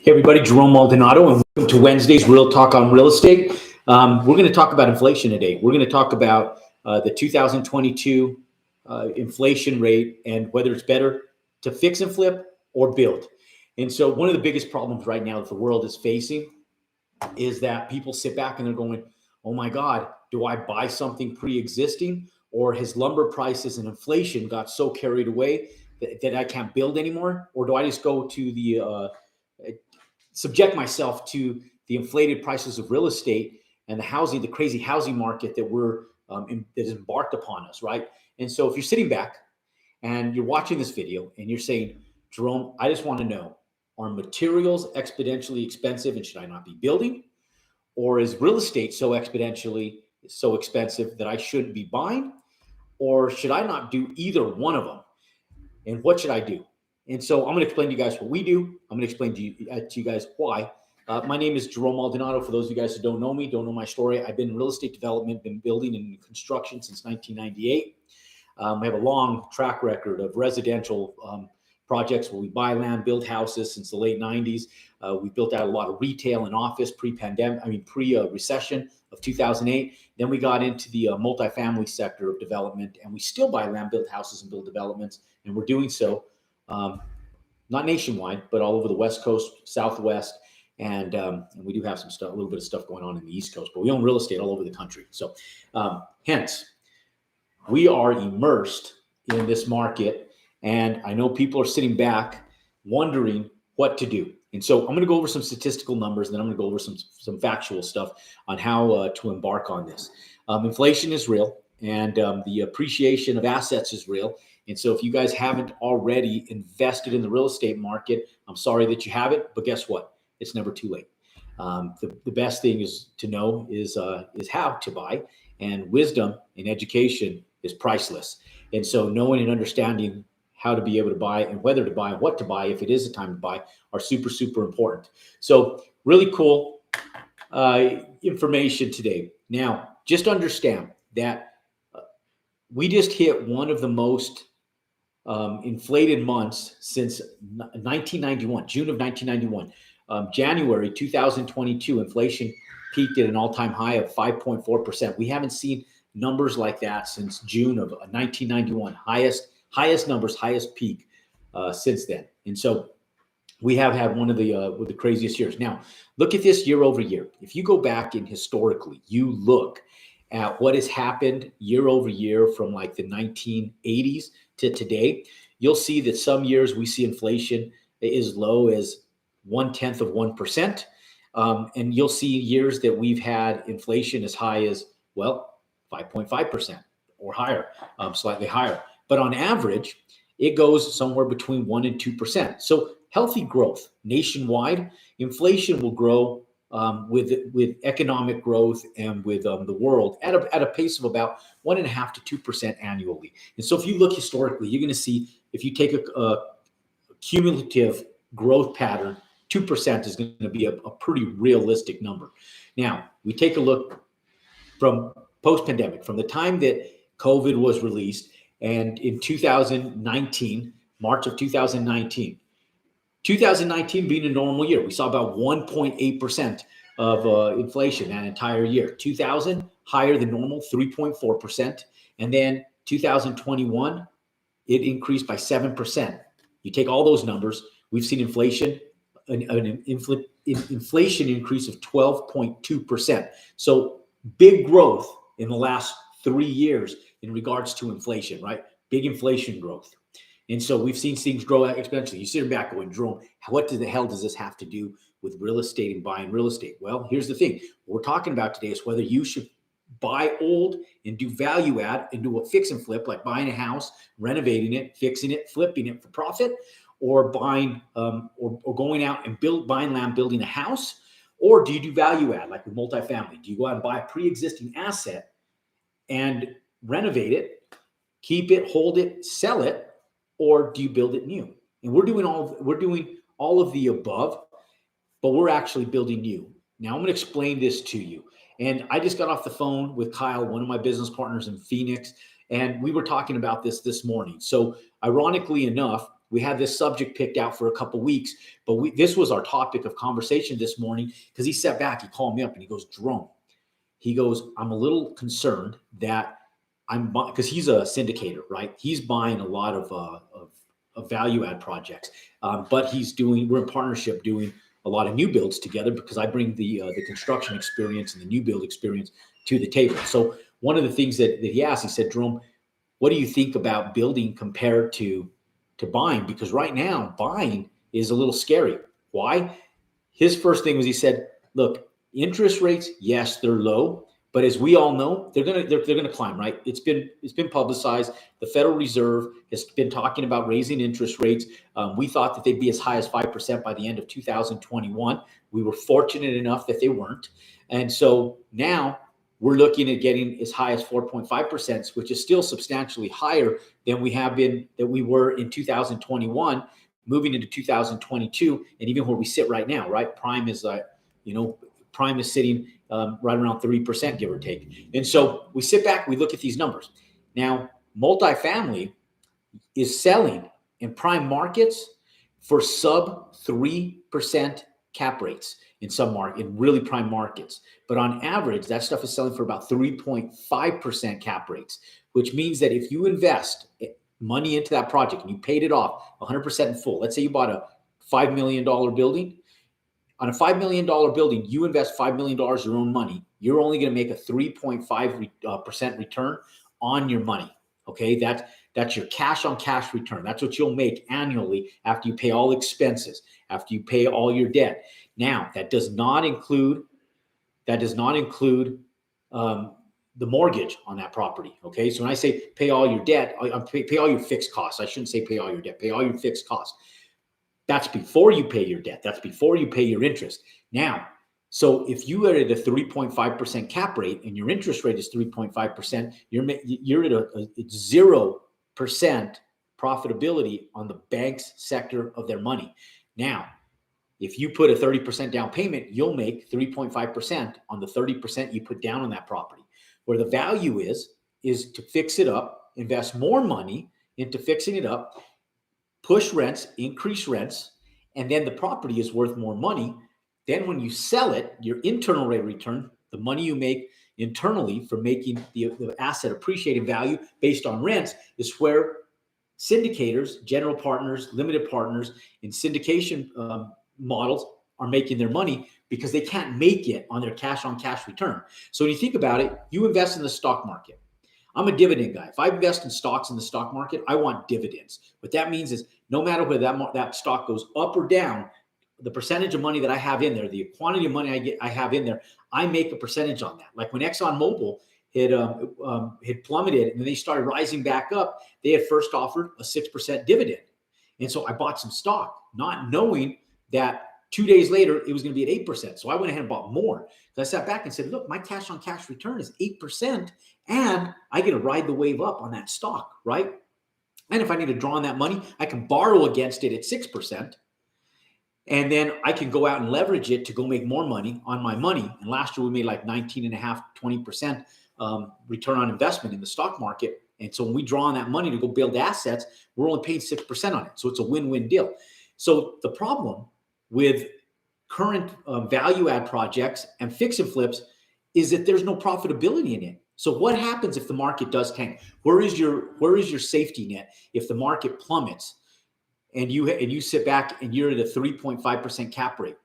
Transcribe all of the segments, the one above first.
Hey everybody, Jerome Maldonado, and welcome to Wednesday's Real Talk on Real Estate. We're going to talk about inflation today. We're going to talk about the 2022 inflation rate and whether it's better to fix and flip or build. And so one of the biggest problems right now that the world is facing is that people sit back and they're going, oh my God, do I buy something pre-existing, or has lumber prices and inflation got so carried away that I can't build anymore? Or do I just go to subject myself to the inflated prices of real estate and the crazy housing market that that is embarked upon us, right? And so if you're sitting back and you're watching this video and you're saying, Jerome, I just want to know, are materials exponentially expensive and should I not be building? Or is real estate so expensive that I shouldn't be buying? Or should I not do either one of them? And what should I do? And so I'm going to explain to you guys what we do. I'm going to explain to you guys why. My name is Jerome Maldonado. For those of you guys who don't know me, don't know my story, I've been in real estate development, been building and construction since 1998. I have a long track record of residential projects where we buy land, build houses since the late 90s. We built out a lot of retail and office pre-recession of 2008. Then we got into the multifamily sector of development, and we still buy land, build houses, and build developments. And we're doing so not nationwide, but all over the West Coast, Southwest, and we do have some stuff, a little bit of stuff going on in the East Coast. But we own real estate all over the country. So, hence, we are immersed in this market, and I know people are sitting back wondering what to do. And so I'm going to go over some statistical numbers, and then I'm going to go over some factual stuff on how to embark on this. Inflation is real, and the appreciation of assets is real. And so if you guys haven't already invested in the real estate market, I'm sorry that you haven't, but guess what? It's never too late. The best thing is to know is how to buy, and wisdom and education is priceless. And so knowing and understanding how to be able to buy and whether to buy and what to buy, if it is a time to buy, are super, super important. So really cool information today. Now, just understand that we just hit one of the most inflated months since 1991, June of 1991. January 2022, inflation peaked at an all-time high of 5.4%. We haven't seen numbers like that since June of 1991. Highest numbers, highest peak since then. And so we have had one of the craziest years. Now, look at this year over year. If you go back and historically, you look at what has happened year over year from like the 1980s to today, you'll see that some years we see inflation as low as 0.1%. And you'll see years that we've had inflation as high as, 5.5% or higher, slightly higher. But on average, it goes somewhere between 1% and 2%. So healthy growth nationwide. Inflation will grow with economic growth and with the world at a pace of about 1.5% to 2% annually. And so if you look historically, you're going to see, if you take a cumulative growth pattern, 2% is going to be a pretty realistic number. Now, we take a look from post-pandemic, from the time that COVID was released, and in 2019, March of 2019 being a normal year, we saw about 1.8% of inflation that entire year. 2000, higher than normal, 3.4%. And then 2021, it increased by 7%. You take all those numbers, we've seen inflation increase of 12.2%. So big growth in the last 3 years in regards to inflation, right? Big inflation growth. And so we've seen things grow exponentially. You sit back going, Jerome, what the hell does this have to do with real estate and buying real estate? Well, here's the thing. What we're talking about today is whether you should buy old and do value add and do a fix and flip, like buying a house, renovating it, fixing it, flipping it for profit, or buying or going out and buying land, building a house. Or do you do value add, like with multifamily? Do you go out and buy a pre-existing asset and renovate it, keep it, hold it, sell it, or do you build it new? And we're doing all of the above, but we're actually building new. Now I'm going to explain this to you. And I just got off the phone with Kyle, one of my business partners in Phoenix, and we were talking about this morning. So ironically enough, we had this subject picked out for a couple weeks, but this was our topic of conversation this morning because he sat back, he called me up and he goes, Jerome, he goes, I'm a little concerned that because he's a syndicator, right? He's buying a lot of value add projects, but we're in partnership doing a lot of new builds together because I bring the construction experience and the new build experience to the table. So one of the things that he asked, he said, Jerome, what do you think about building compared to buying? Because right now buying is a little scary. Why? His first thing was he said, look, interest rates, yes, they're low, but as we all know, they're gonna climb, right? It's been publicized. The Federal Reserve has been talking about raising interest rates. We thought that they'd be as high as 5% by the end of 2021. We were fortunate enough that they weren't, and so now we're looking at getting as high as 4.5%, which is still substantially higher than we were in 2021, moving into 2022, and even where we sit right now, right? Prime is sitting right around 3%, give or take. And so we sit back, we look at these numbers. Now, multifamily is selling in prime markets for sub 3% cap rates in really prime markets. But on average, that stuff is selling for about 3.5% cap rates, which means that if you invest money into that project and you paid it off 100% in full, let's say you bought a $5 million building. On a $5 million building, you invest $5 million your own money, you're only going to make a 3.5% return on your money. Okay, that's your cash on cash return. That's what you'll make annually after you pay all expenses, after you pay all your debt. Now, that does not include the mortgage on that property. Okay, so when I say pay all your debt, pay all your fixed costs. I shouldn't say pay all your debt. Pay all your fixed costs. That's before you pay your debt. That's before you pay your interest. Now, so if you are at a 3.5% cap rate and your interest rate is 3.5%, you're at a 0% profitability on the bank's sector of their money. Now, if you put a 30% down payment, you'll make 3.5% on the 30% you put down on that property. Where the value is to fix it up, invest more money into fixing it up, push rents, increase rents, and then the property is worth more money. Then when you sell it, your internal rate of return, the money you make internally for making the asset appreciate in value based on rents, is where syndicators, general partners, limited partners in syndication models are making their money because they can't make it on their cash on cash return. So when you think about it, you invest in the stock market. I'm a dividend guy. If I invest in stocks in the stock market, I want dividends. What that means is no matter whether that stock goes up or down, the percentage of money that I have in there, the quantity of money I have in there, I make a percentage on that. Like when ExxonMobil had plummeted and then they started rising back up, they had first offered a 6% dividend. And so I bought some stock, not knowing that 2 days later it was going to be at 8%. So I went ahead and bought more. So I sat back and said, look, my cash on cash return is 8%, and I get to ride the wave up on that stock, right? And if I need to draw on that money, I can borrow against it at 6%. And then I can go out and leverage it to go make more money on my money. And last year we made like 19.5%, 20% return on investment in the stock market. And so when we draw on that money to go build assets, we're only paying 6% on it. So it's a win-win deal. So the problem with current value add projects and fix and flips is that there's no profitability in it. So what happens if the market does tank? Where is your safety net if the market plummets and you sit back and you're at a 3.5% cap rate?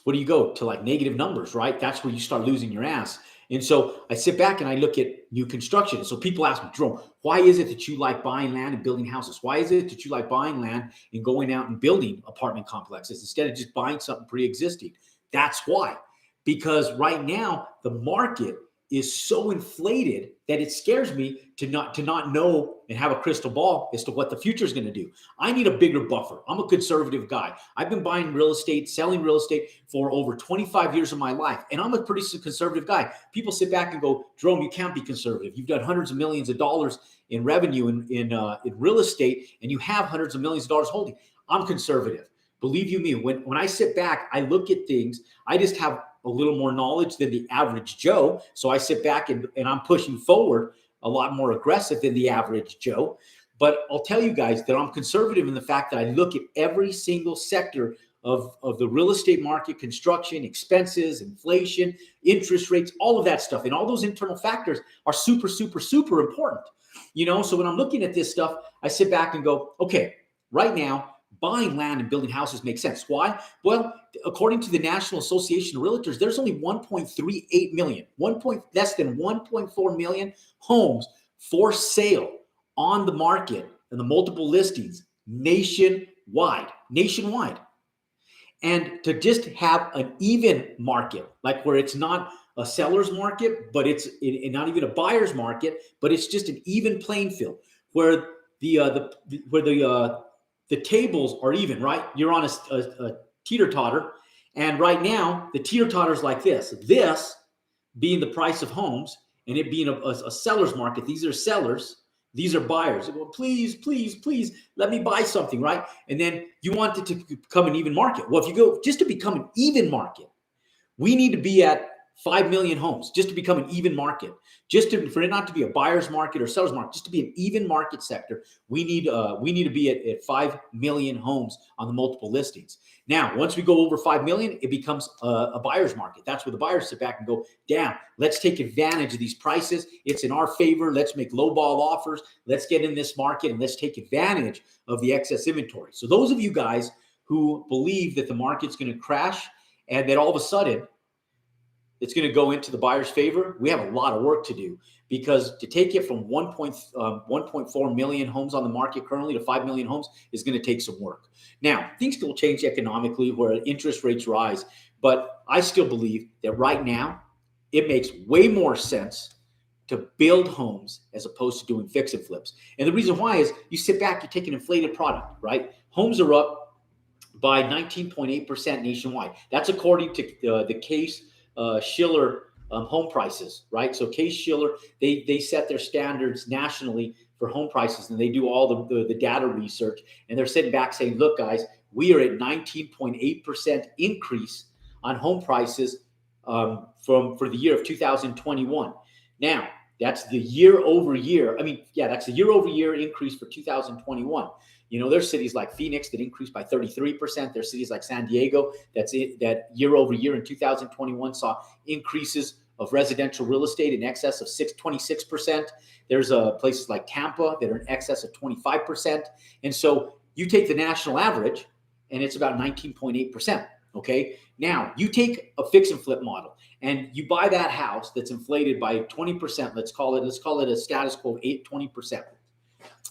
What do you go to, like negative numbers, right? That's where you start losing your ass. And so I sit back and I look at new construction. So people ask me, Jerome, why is it that you like buying land and building houses? Why is it that you like buying land and going out and building apartment complexes instead of just buying something pre-existing? That's why. Because right now the market is so inflated that it scares me to not know and have a crystal ball as to what the future is going to do. I need a bigger buffer. I'm a conservative guy. I've been buying real estate, selling real estate for over 25 years of my life, and I'm a pretty conservative guy. People sit back and go, Jerome, you can't be conservative. You've done hundreds of millions of dollars in revenue in real estate, and you have hundreds of millions of dollars holding. I'm conservative. Believe you me, when I sit back, I look at things. I just have a little more knowledge than the average Joe. So I sit back and I'm pushing forward a lot more aggressive than the average Joe. But I'll tell you guys that I'm conservative in the fact that I look at every single sector of the real estate market, construction, expenses, inflation, interest rates, all of that stuff. And all those internal factors are super, super, super important. So when I'm looking at this stuff, I sit back and go, okay, right now, buying land and building houses makes sense. Why? Well, according to the National Association of Realtors, there's only 1.38 million, less than 1.4 million homes for sale on the market and the multiple listings nationwide. And to just have an even market, like where it's not a seller's market, but it's not even a buyer's market, but it's just an even playing field where the tables are even, right? You're on a teeter-totter, and right now the teeter-totter is like this. This being the price of homes, and it being a seller's market. These are sellers. These are buyers. Well, please, please, please let me buy something, right? And then you want it to become an even market. Well, if you go just to become an even market, we need to be at 5 million homes just to become an even market. For it not to be a buyer's market or seller's market, just to be an even market sector, we need to be at 5 million homes on the multiple listings. Now, once we go over 5 million, it becomes a buyer's market. That's where the buyers sit back and go, damn, let's take advantage of these prices. It's in our favor. Let's make lowball offers. Let's get in this market and let's take advantage of the excess inventory. So those of you guys who believe that the market's going to crash and that all of a sudden it's going to go into the buyer's favor, we have a lot of work to do, because to take it from 1.4 million homes on the market currently to 5 million homes is going to take some work. Now, things will change economically where interest rates rise, but I still believe that right now it makes way more sense to build homes as opposed to doing fix and flips. And the reason why is you sit back, you take an inflated product, right? Homes are up by 19.8% nationwide. That's according to the Case Shiller home prices, right? So Case Shiller, they set their standards nationally for home prices, and they do all the data research, and they're sitting back saying, look, guys, we are at 19.8% increase on home prices for the year of 2021. Now, that's the year over year. That's the year over year increase for 2021. There's cities like Phoenix that increased by 33%. There's cities like San Diego that year over year in 2021 saw increases of residential real estate in excess of 26%. There's places like Tampa that are in excess of 25%. And so you take the national average, and it's about 19.8%. Okay. Now you take a fix and flip model and you buy that house that's inflated by 20%. Let's call it a status quo 20%.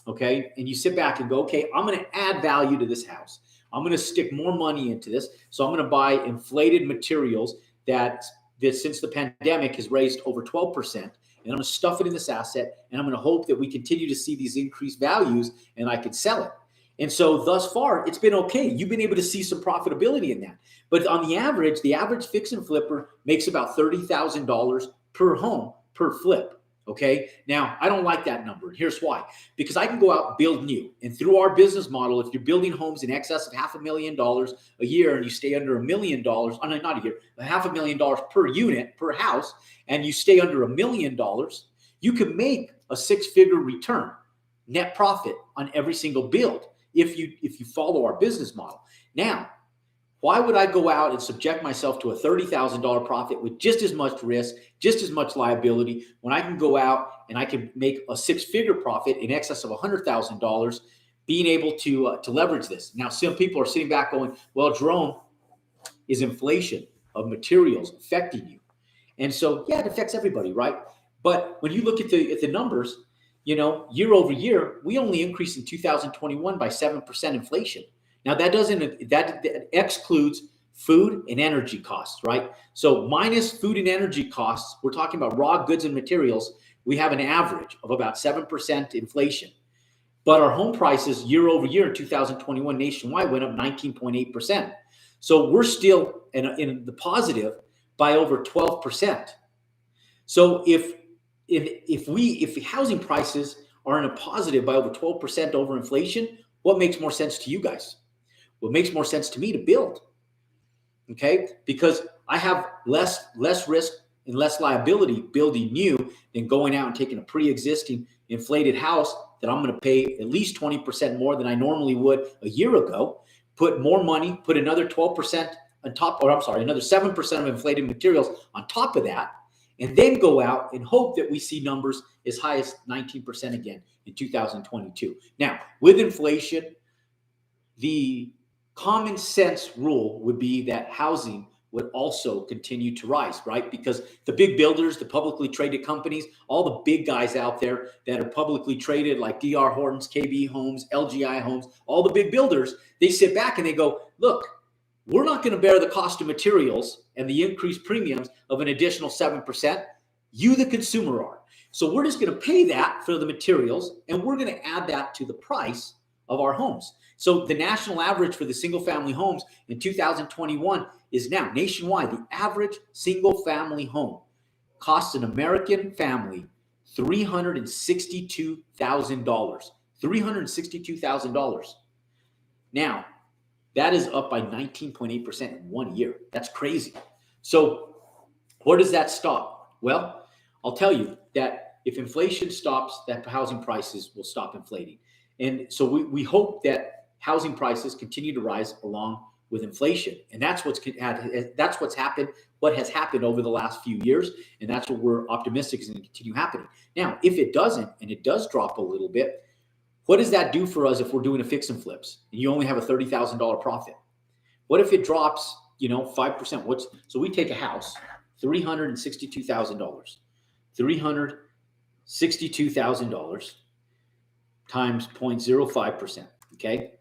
Okay. And you sit back and go, okay, I'm going to add value to this house. I'm going to stick more money into this. So I'm going to buy inflated materials that since the pandemic has raised over 12%. And I'm going to stuff it in this asset. And I'm going to hope that we continue to see these increased values and I could sell it. And so thus far, it's been okay. You've been able to see some profitability in that. But on the average fix and flipper makes about $30,000 per home per flip. Okay. Now, I don't like that number. Here's why. Because I can go out and build new. And through our business model, if you're building homes in excess of $500,000 a year and you stay under $1 million, not a year, $500,000 per unit, per house, and you stay under $1 million, you can make a six-figure return, net profit on every single build if you follow our business model. Now, why would I go out and subject myself to a $30,000 profit with just as much risk, just as much liability, when I can go out and I can make a six-figure profit in excess of $100,000, being able to leverage this? Now, some people are sitting back going, well, Jerome, is inflation of materials affecting you? And so, yeah, it affects everybody, right? But when you look at the numbers, year over year, we only increased in 2021 by 7% inflation. Now that excludes food and energy costs, right? So minus food and energy costs, we're talking about raw goods and materials. We have an average of about 7% inflation, but our home prices year over year in 2021 nationwide went up 19.8%. So we're still in the positive by over 12%. So if housing prices are in a positive by over 12% over inflation, what makes more sense to you guys? What makes more sense to me to build? Okay, because I have less risk and less liability building new than going out and taking a pre-existing inflated house that I'm going to pay at least 20% more than I normally would a year ago, put more money, put another 12% on top, or I'm sorry, another 7% of inflated materials on top of that, and then go out and hope that we see numbers as high as 19% again in 2022. Now, with inflation, the common sense rule would be that housing would also continue to rise, right? Because the big builders, the publicly traded companies, all the big guys out there that are publicly traded like DR Horton's, KB Homes, LGI Homes, all the big builders, they sit back and they go, look, we're not going to bear the cost of materials and the increased premiums of an additional 7%. You, the consumer, are. So we're just going to pay that for the materials, and we're going to add that to the price of our homes. So the national average for the single family homes in 2021 is now nationwide. The average single family home costs an American family $362,000. $362,000. Now, that is up by 19.8% in 1 year. That's crazy. So where does that stop? Well, I'll tell you that if inflation stops, that housing prices will stop inflating. And so we hope that housing prices continue to rise along with inflation. And that's what's happened, what has happened over the last few years. And that's what we're optimistic is going to continue happening. Now, if it doesn't, and it does drop a little bit, what does that do for us if we're doing a fix and flips and you only have a $30,000 profit? What if it drops, 5%? So we take a house, $362,000. $362,000 times 0.05%. Okay,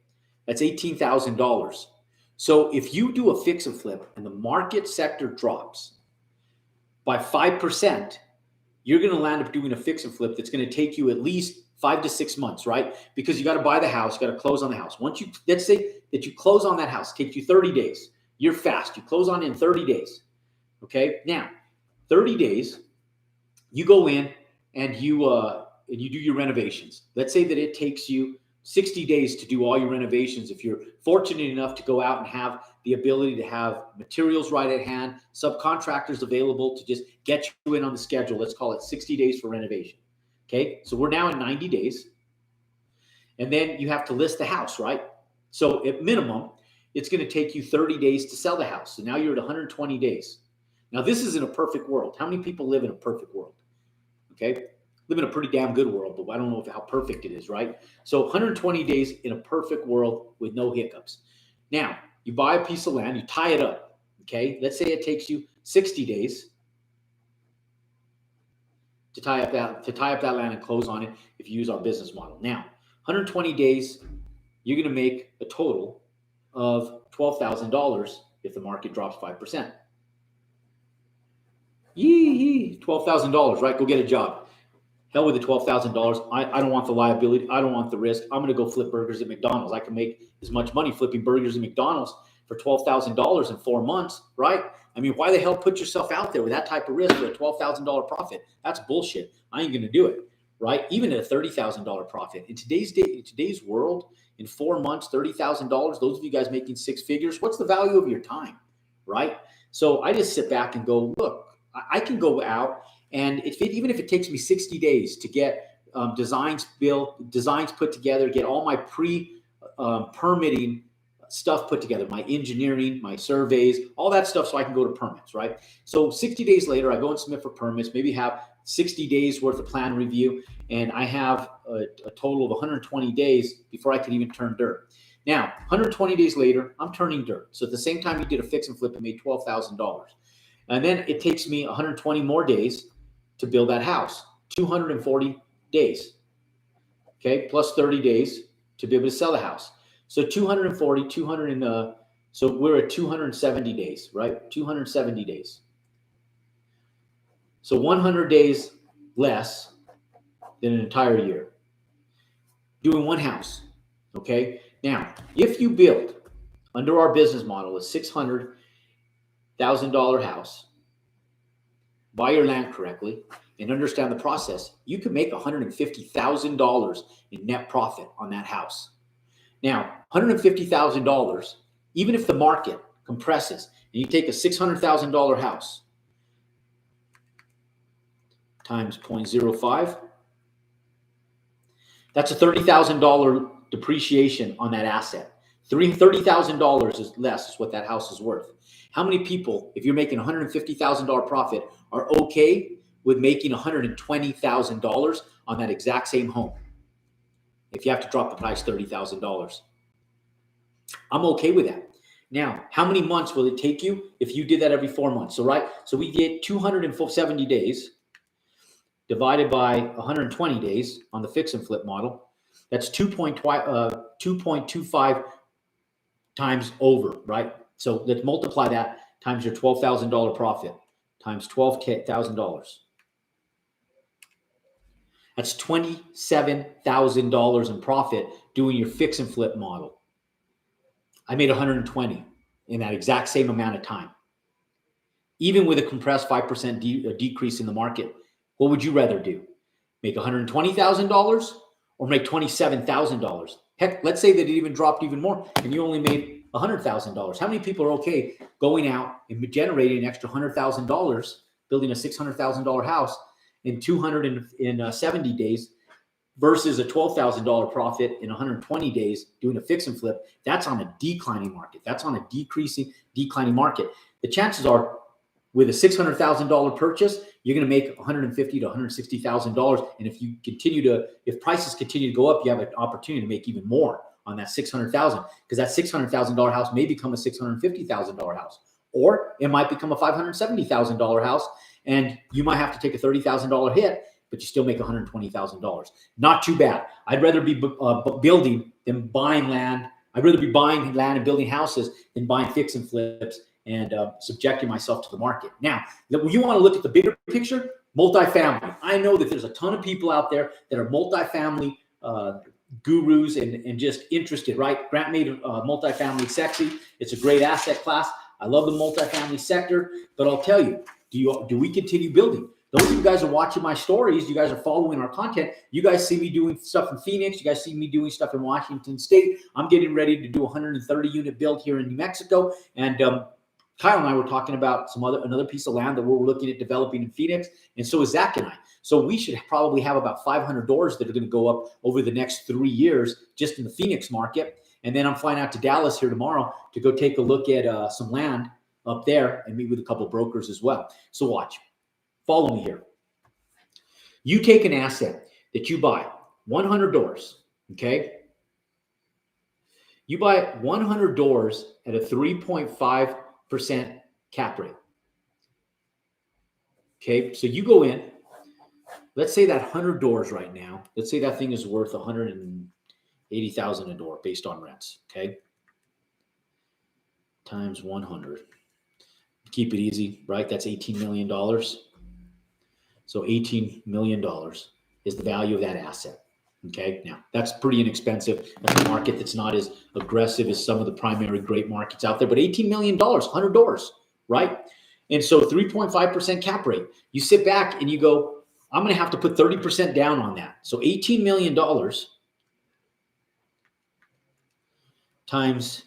that's $18,000. So if you do a fix and flip and the market sector drops by 5%, you're going to land up doing a fix and flip that's going to take you at least 5 to 6 months, right? Because you got to buy the house, you got to close on the house. Let's say that you close on that house, it takes you 30 days. You're fast. You close on it in 30 days. Okay, now 30 days, you go in and you do your renovations. Let's say that it takes you 60 days to do all your renovations. If you're fortunate enough to go out and have the ability to have materials right at hand, subcontractors available to just get you in on the schedule, let's call it 60 days for renovation. Okay, so we're now in 90 days. And then you have to list the house, right? So at minimum, it's going to take you 30 days to sell the house. So now you're at 120 days. Now, this isn't a perfect world. How many people live in a perfect world? Okay, live in a pretty damn good world, but I don't know how perfect it is, right? So 120 days in a perfect world with no hiccups. Now, you buy a piece of land, you tie it up, okay? Let's say it takes you 60 days to tie up that land and close on it if you use our business model. Now, 120 days, you're going to make a total of $12,000 if the market drops 5%. Yee, $12,000, right? Go get a job. Hell with the $12,000. I don't want the liability. I don't want the risk. I'm going to go flip burgers at McDonald's. I can make as much money flipping burgers at McDonald's for $12,000 in 4 months, right? I mean, why the hell put yourself out there with that type of risk for a $12,000 profit? That's bullshit. I ain't going to do it, right? Even at a $30,000 profit. In today's world, in 4 months, $30,000, those of you guys making 6 figures, what's the value of your time, right? So I just sit back and go, look, I can go out and even if it takes me 60 days to get designs built, designs put together, get all my permitting stuff put together, my engineering, my surveys, all that stuff so I can go to permits, right? So 60 days later, I go and submit for permits, maybe have 60 days worth of plan review, and I have a total of 120 days before I can even turn dirt. Now, 120 days later, I'm turning dirt. So at the same time you did a fix and flip and made $12,000. And then it takes me 120 more days to build that house, 240 days, okay, plus 30 days to be able to sell the house. So 240, so we're at 270 days, right? 270 days. So 100 days less than an entire year doing one house, okay? Now, if you build under our business model a $600,000 house, buy your land correctly, and understand the process, you can make $150,000 in net profit on that house. Now, $150,000, even if the market compresses and you take a $600,000 house times 0.05, That's a $30,000 depreciation on that asset. $30,000 is less is what that house is worth. How many people, if you're making $150,000 profit, are okay with making $120,000 on that exact same home? If you have to drop the price $30,000, I'm okay with that. Now, how many months will it take you if you did that every 4 months? So we get 270 days divided by 120 days on the fix and flip model. That's 2.25 times over, right? So let's multiply that times your $12,000 profit times $12,000. That's $27,000 in profit doing your fix and flip model. I made 120 in that exact same amount of time. Even with a compressed 5% decrease in the market, what would you rather do? Make $120,000 or make $27,000? Heck, let's say that it even dropped even more and you only made $100,000. How many people are okay going out and generating an extra $100,000, building a $600,000 house in 270 days versus a $12,000 profit in 120 days doing a fix and flip? That's on a declining market. That's on a declining market. The chances are with a $600,000 purchase, you're going to make $150,000 to $160,000. And if prices continue to go up, you have an opportunity to make even more on that $600,000, because that $600,000 house may become a $650,000 house, or it might become a $570,000 house, and you might have to take a $30,000 hit, but you still make $120,000. Not too bad. I'd rather be building than buying land. I'd rather be buying land and building houses than buying fix and flips and subjecting myself to the market. Now, you want to look at the bigger picture, multifamily. I know that there's a ton of people out there that are multifamily gurus and just interested, right? Grant made multifamily sexy. It's a great asset class. I love the multifamily sector, but I'll tell you, do we continue building? Those of you guys are watching my stories, you guys are following our content, you guys see me doing stuff in Phoenix, you guys see me doing stuff in Washington State. I'm getting ready to do a 130 unit build here in New Mexico, and Kyle and I were talking about another piece of land that we're looking at developing in Phoenix, and so is Zach and I. So we should probably have about 500 doors that are going to go up over the next 3 years just in the Phoenix market. And then I'm flying out to Dallas here tomorrow to go take a look at some land up there and meet with a couple of brokers as well. So watch, follow me here. You take an asset that you buy 100 doors, okay? You buy 100 doors at a 3.5% cap rate. Okay, so you go in, let's say that 100 doors right now, let's say that thing is worth $180,000 a door based on rents, okay? Times 100. Keep it easy, right? That's $18 million. So $18 million is the value of that asset. Okay, now that's pretty inexpensive. That's a market that's not as aggressive as some of the primary great markets out there, but $18 million, 100 doors, right? And so 3.5% cap rate. You sit back and you go, I'm going to have to put 30% down on that. So $18 million times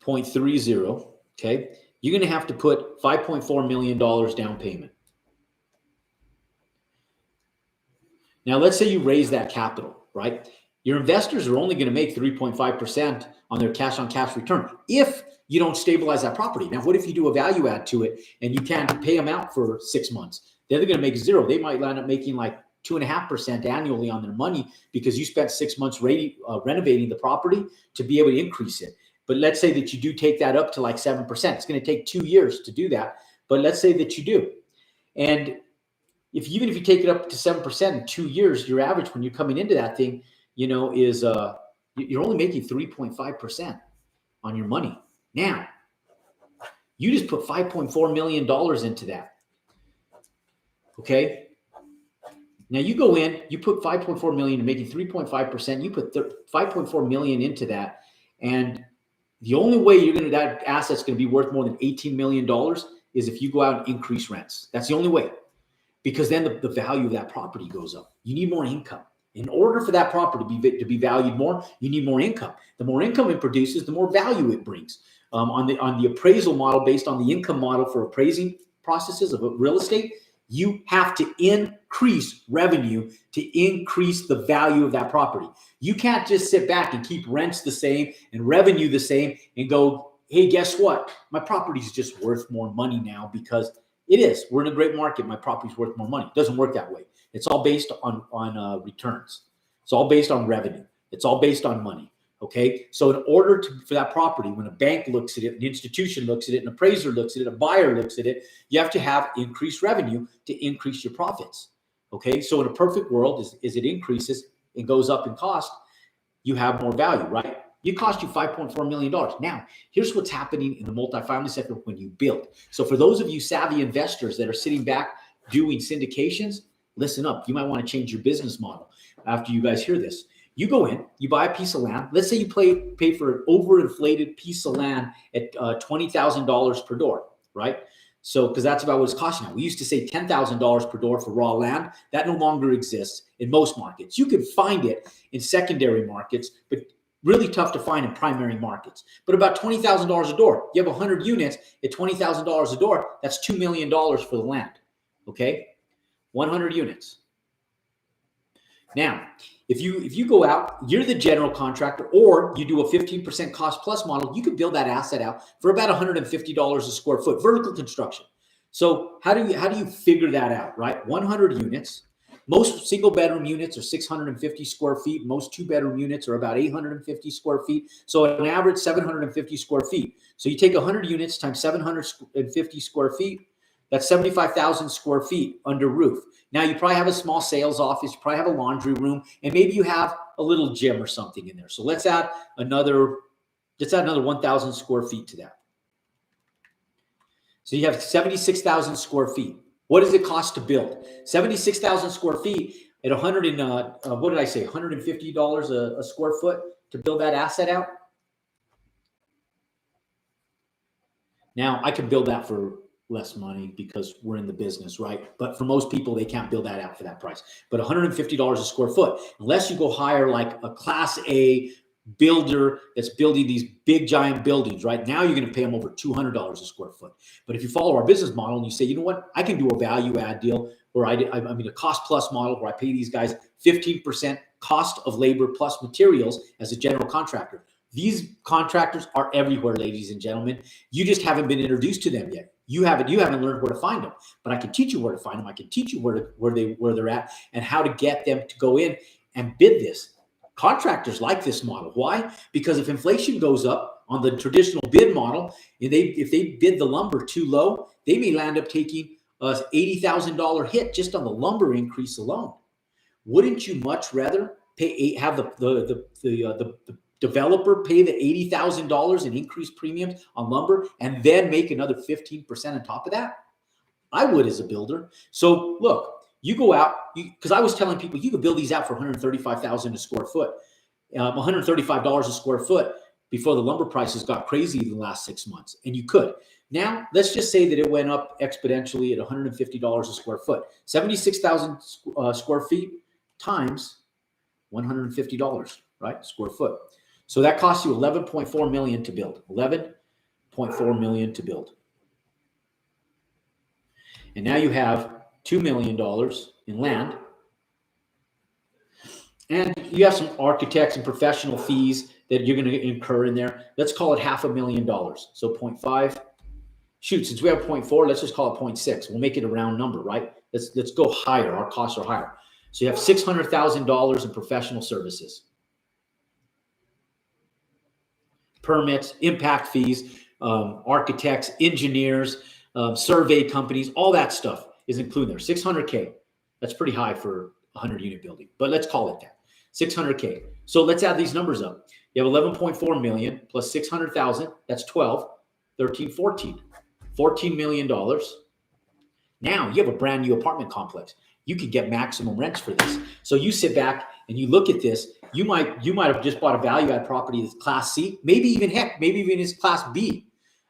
0.30, okay? You're going to have to put $5.4 million down payment. Now, let's say you raise that capital, right? Your investors are only going to make 3.5% on their cash on cash return if you don't stabilize that property. Now, what if you do a value add to it and you can't pay them out for 6 months? They're going to make zero. They might end up making like 2.5% annually on their money because you spent 6 months renovating the property to be able to increase it. But let's say that you do take that up to like 7%. It's going to take 2 years to do that. But let's say that you do. And even if you take it up to 7% in 2 years, your average when you're coming into that thing, is you're only making 3.5% on your money. Now, you just put $5.4 million into that. Okay. Now you go in, you put 5.4 million, you're making 3.5%. You put 5.4 million into that, and the only way that asset's going to be worth more than $18 million is if you go out and increase rents. That's the only way, because then the value of that property goes up. You need more income. In order for that property to be valued more, you need more income. The more income it produces, the more value it brings. On the appraisal model, based on the income model for appraising processes of real estate, You have to increase revenue to increase the value of that property. You can't just sit back and keep rents the same and revenue the same and go, hey, guess what? My property's just worth more money now because it is. We're in a great market. My property's worth more money. It doesn't work that way. It's all based on returns. It's all based on revenue. It's all based on money. Okay. So in order for that property, when a bank looks at it, an institution looks at it, an appraiser looks at it, a buyer looks at it, you have to have increased revenue to increase your profits. Okay. So in a perfect world, as it increases and goes up in cost, you have more value, right? It cost you $5.4 million. Now, here's what's happening in the multifamily sector when you build. So for those of you savvy investors that are sitting back doing syndications, listen up. You might want to change your business model after you guys hear this. You go in, you buy a piece of land. Let's say you pay for an overinflated piece of land at $20,000 per door, right? So, because that's about what it's costing now. We used to say $10,000 per door for raw land. That no longer exists in most markets. You can find it in secondary markets, but really tough to find in primary markets. But about $20,000 a door. You have 100 units at $20,000 a door. That's $2 million for the land. Okay, 100 units. Now, if you go out, you're the general contractor, or you do a 15% cost plus model, you could build that asset out for about $150 a square foot, vertical construction. So how do you figure that out, right? 100 units. Most single bedroom units are 650 square feet. Most two bedroom units are about 850 square feet. So an average 750 square feet. So you take 100 units times 750 square feet. That's 75,000 square feet under roof. Now you probably have a small sales office, you probably have a laundry room, and maybe you have a little gym or something in there. So let's add another 1,000 square feet to that. So you have 76,000 square feet. What does it cost to build? 76,000 square feet at $150 a square foot to build that asset out. Now I can build that for less money because we're in the business, right? But for most people, they can't build that out for that price. But $150 a square foot, unless you go hire like a class A builder that's building these big giant buildings, right? Now you're going to pay them over $200 a square foot. But if you follow our business model and you say, you know what, I can do a value add deal where a cost plus model where I pay these guys 15% cost of labor plus materials as a general contractor. These contractors are everywhere, ladies and gentlemen. You just haven't been introduced to them yet. You haven't learned where to find them, but I can teach you where to find them. I can teach you where they're at and how to get them to go in and bid this. Contractors like this model. Why? Because if inflation goes up on the traditional bid model, and if they bid the lumber too low, they may land up taking a $80,000 hit just on the lumber increase alone. Wouldn't you much rather have the developer pay the $80,000 in increased premiums on lumber and then make another 15% on top of that? I would as a builder. So look, you go out, because I was telling people you could build these out for $135,000 a square foot, $135 a square foot before the lumber prices got crazy in the last 6 months. And you could. Now, let's just say that it went up exponentially at $150 a square foot. 76,000 square feet times $150, right? Square foot. So that costs you $11.4 million to build. $11.4 million to build. And now you have $2 million in land. And you have some architects and professional fees that you're going to incur in there. Let's call it $500,000. So 0.5. Shoot, since we have 0.4, let's just call it 0.6. We'll make it a round number, right? Let's go higher. Our costs are higher. So you have $600,000 in professional services. Permits, impact fees, architects, engineers, survey companies, all that stuff is included there. $600K. That's pretty high for a 100-unit building, but let's call it that. $600K. So let's add these numbers up. You have 11.4 million plus 600,000. That's 12, 13, 14. $14 million. Now you have a brand new apartment complex. You can get maximum rents for this. So you sit back and you look at this. You might have just bought a value add property that's class C, maybe even is class B.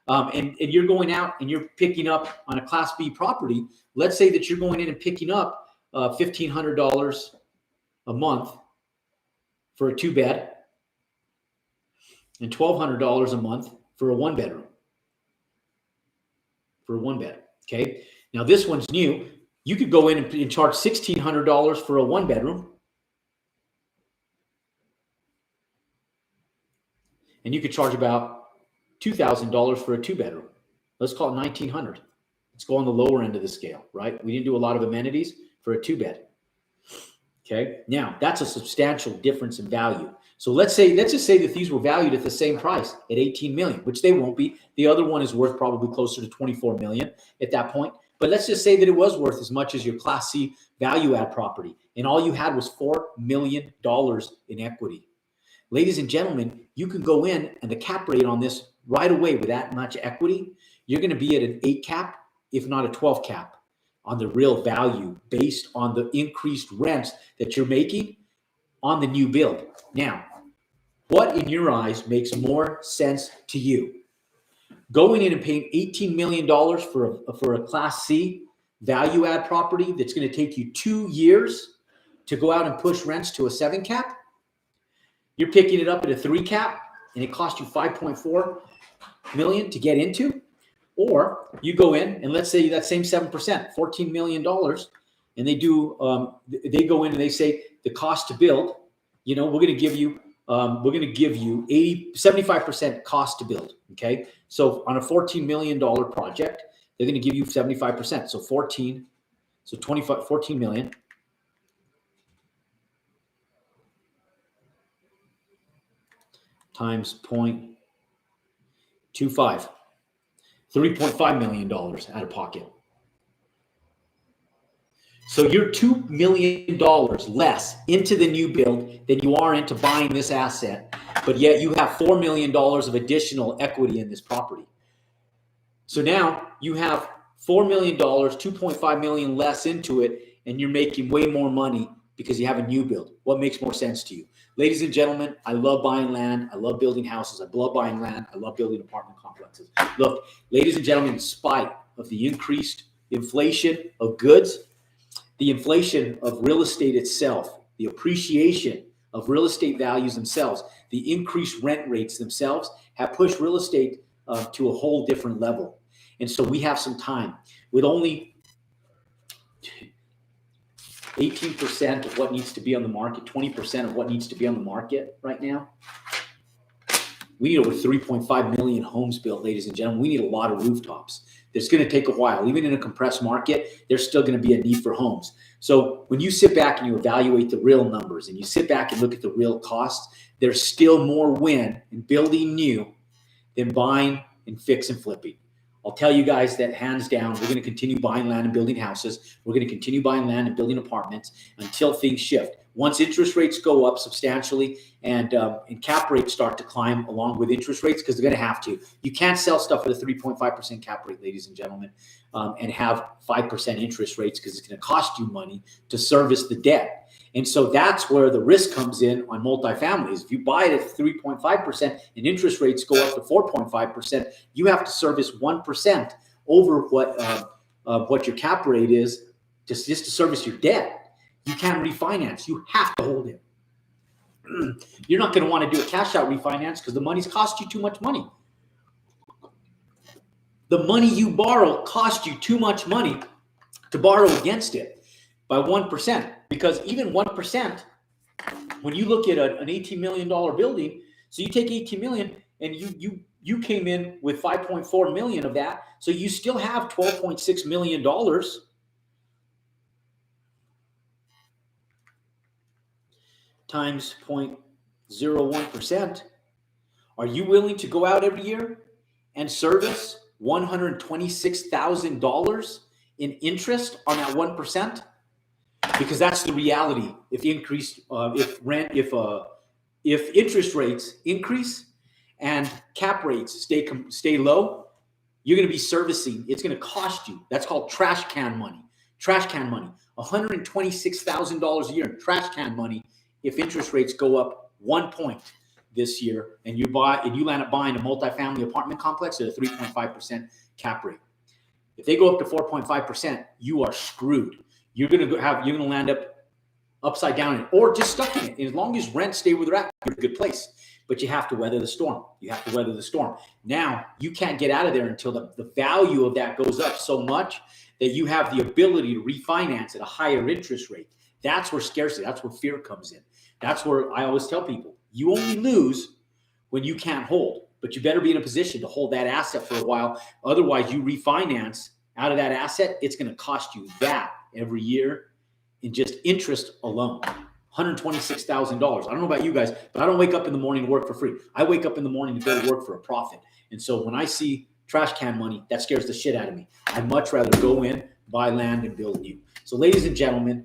And you're going out and you're picking up on a class B property. Let's say that you're going in and picking up $1,500 a month for a 2-bed and $1,200 a month for a 1-bedroom. For a 1-bed. Okay. Now this one's new. You could go in and charge $1,600 for a 1-bedroom. And you could charge about $2,000 for a 2-bedroom. Let's call it $1,900. Let's go on the lower end of the scale, right? We didn't do a lot of amenities for a 2-bed. Okay. Now that's a substantial difference in value. So let's just say that these were valued at the same price at 18 million, which they won't be. The other one is worth probably closer to 24 million at that point. But let's just say that it was worth as much as your Class C value add property. And all you had was $4 million in equity. Ladies and gentlemen, you can go in and the cap rate on this right away with that much equity, you're going to be at an 8 cap, if not a 12 cap on the real value based on the increased rents that you're making on the new build. Now, what in your eyes makes more sense to you? Going in and paying $18 million for a Class C value add property that's going to take you 2 years to go out and push rents to a 7 cap? You're picking it up at a 3 cap and it cost you $5.4 million to get into? Or you go in and let's say that same 7%, $14 million, and they go in and they say the cost to build, we're going to give you 75% cost to build. Okay. So on a $14 million project, they're going to give you 75%. So 14 million times 0.25, $3.5 million out of pocket. So you're $2 million less into the new build than you are into buying this asset, but yet you have $4 million of additional equity in this property. So now you have $4 million, $2.5 million less into it, and you're making way more money because you have a new build. What makes more sense to you? Ladies and gentlemen, I love buying land. I love building houses. I love buying land. I love building apartment complexes. Look, ladies and gentlemen, in spite of the increased inflation of goods, the inflation of real estate itself, the appreciation of real estate values themselves, the increased rent rates themselves have pushed real estate to a whole different level. And so we have some time. With only 18% of what needs to be on the market, 20% of what needs to be on the market right now, we need over 3.5 million homes built, ladies and gentlemen. We need a lot of rooftops. It's going to take a while. Even in a compressed market, there's still going to be a need for homes. So when you sit back and you evaluate the real numbers and you sit back and look at the real costs, there's still more win in building new than buying and fix and flipping. I'll tell you guys that hands down, we're going to continue buying land and building houses. We're going to continue buying land and building apartments until things shift. Once interest rates go up substantially and cap rates start to climb along with interest rates, because they're going to have to. You can't sell stuff at a 3.5% cap rate, ladies and gentlemen, and have 5% interest rates, because it's going to cost you money to service the debt. And so that's where the risk comes in on multifamilies. If you buy it at 3.5% and interest rates go up to 4.5%, you have to service 1% over what your cap rate is just to service your debt. You can't refinance. You have to hold it. You're not going to want to do a cash out refinance because the money's cost you too much money. The money you borrow cost you too much money to borrow against it by 1%. Because even 1%, when you look at an $18 million building, so you take 18 million and you came in with 5.4 million of that, so you still have $12.6 million times 0.01%. Are you willing to go out every year and service $126,000 in interest on that 1%? Because that's the reality. If interest rates increase and cap rates stay low, you're going to be servicing. It's going to cost you. That's called trash can money. Trash can money. $126,000 a year in trash can money. If interest rates go up 1 point this year, and you land up buying a multifamily apartment complex at a 3.5% cap rate. If they go up to 4.5%, you are screwed. You're going to land up upside down in it, or just stuck in it. And as long as rents stay where they're at, you're in a good place. But you have to weather the storm. Now, you can't get out of there until the value of that goes up so much that you have the ability to refinance at a higher interest rate. That's where scarcity, that's where fear comes in. That's where I always tell people, you only lose when you can't hold, but you better be in a position to hold that asset for a while. Otherwise, you refinance out of that asset, it's going to cost you that every year in just interest alone. $126,000. I don't know about you guys, but I don't wake up in the morning to work for free. I wake up in the morning to go to work for a profit. And so when I see trash can money, that scares the shit out of me. I'd much rather go in, buy land, and build new. So ladies and gentlemen,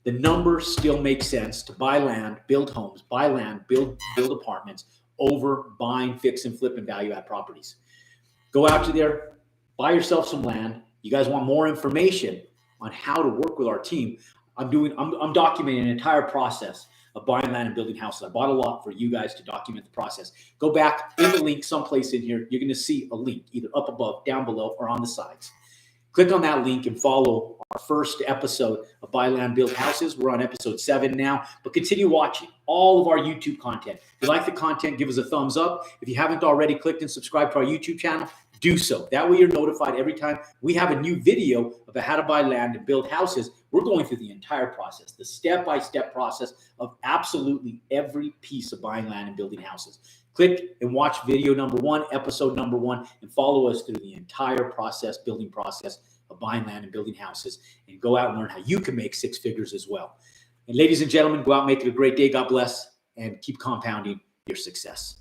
the numbers still make sense to buy land, build homes, buy land, build apartments over buying, fix, and flip and value add properties. Go out to there, buy yourself some land. You guys want more information on how to work with our team? I'm documenting an entire process of buying land and building houses. I bought a lot for you guys to document the process. Go back in the link someplace in here. You're going to see a link either up above, down below, or on the sides. Click on that link and follow our first episode of Buy Land, Build Houses. We're on episode 7 now, but continue watching all of our YouTube content. If you like the content, give us a thumbs up. If you haven't already clicked and subscribed to our YouTube channel, do so. That way you're notified every time we have a new video about how to buy land and build houses. We're going through the entire process, the step-by-step process of absolutely every piece of buying land and building houses. Click and watch video number 1, episode number 1, and follow us through the entire process, building process of buying land and building houses, and go out and learn how you can make 6 figures as well. And ladies and gentlemen, go out and make it a great day. God bless, and keep compounding your success.